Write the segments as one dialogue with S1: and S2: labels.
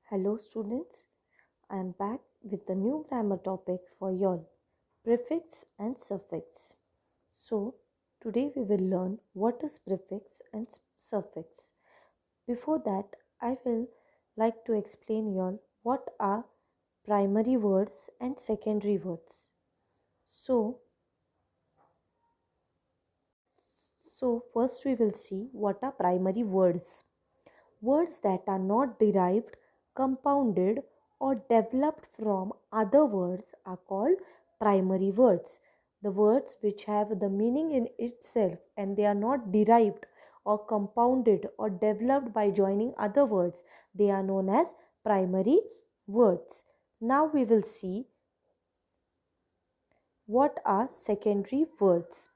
S1: Hello students, I am back with the new grammar topic for y'all, prefix and suffix. So today we will learn what is prefix and suffix. Before that, I will like to explain y'all what are primary words and secondary words. So first we will see what are primary words. Words that are not derived, compounded, or developed from other words are called primary words. The words which have the meaning in itself and they are not derived or compounded or developed by joining other words, they are known as primary words. Now we will see what are secondary words.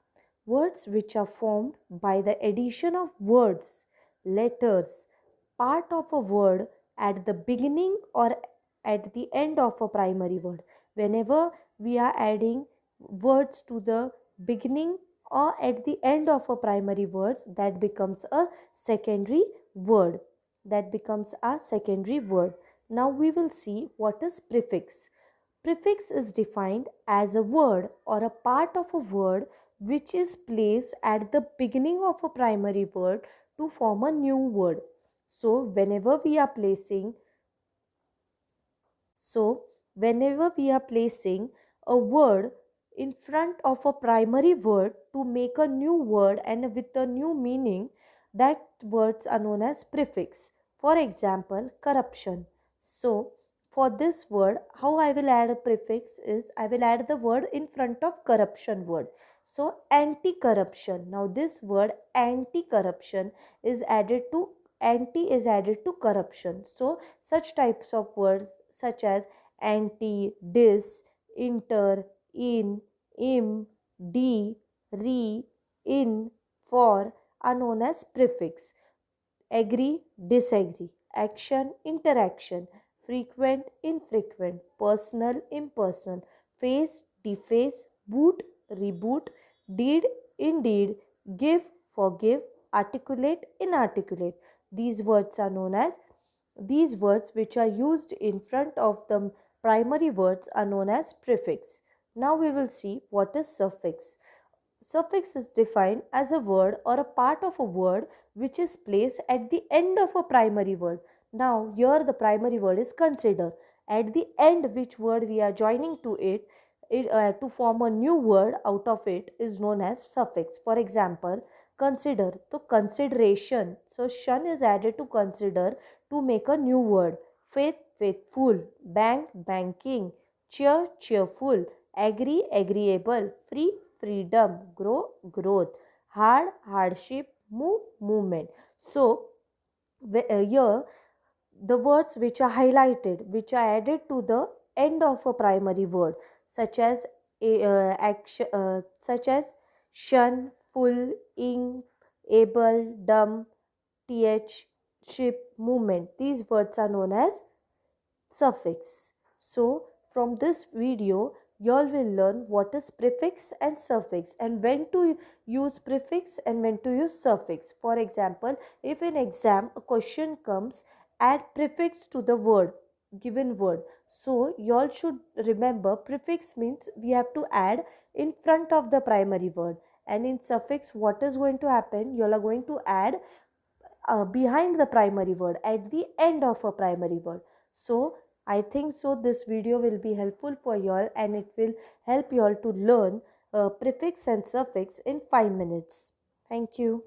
S1: Words which are formed by the addition of words, letters, part of a word at the beginning or at the end of a primary word. Whenever we are adding words to the beginning or at the end of a primary words, that becomes a secondary word. That becomes a secondary word. Now we will see what is prefix. Prefix is defined as a word or a part of a word which is placed at the beginning of a primary word to form a new word. So whenever we are placing a word in front of a primary word to make a new word and with a new meaning, that words are known as prefix. For example, corruption. So for this word, how I will add a prefix is I will add the word in front of corruption word. So anti-corruption. Now this word anti-corruption is added to anti is added to corruption. So such types of words such as anti, dis, inter, in, im, de, re, in, for are known as prefix. Agree, disagree, action, interaction, frequent, infrequent, personal, impersonal, face, deface, boot, reboot, deed, indeed, give, forgive, articulate, inarticulate. These words are known as these words which are used in front of the primary words are known as prefix. Now we will see what is suffix. Suffix is defined as a word or a part of a word which is placed at the end of a primary word. Now here the primary word is consider. At the end which word we are joining to to form a new word out of it is known as suffix. For example, consider. So consideration. So shun is added to consider to make a new word. Faith, faithful. Bank, banking. Cheer, cheerful. Agree, agreeable. Free, freedom. Grow, growth. Hard, hardship. Move, movement. So here the words which are highlighted, which are added to the end of a primary word, such as action, such as shun, full, ing, able, dumb, th, ship, movement. These words are known as suffix. So from this video, y'all will learn what is prefix and suffix and when to use prefix and when to use suffix. For example, if in exam a question comes, add prefix to the word, given word. So y'all should remember prefix means we have to add in front of the primary word, and in suffix what is going to happen, y'all are going to add behind the primary word at the end of a primary word. So I think so this video will be helpful for y'all and it will help y'all to learn prefix and suffix in 5 minutes. Thank you.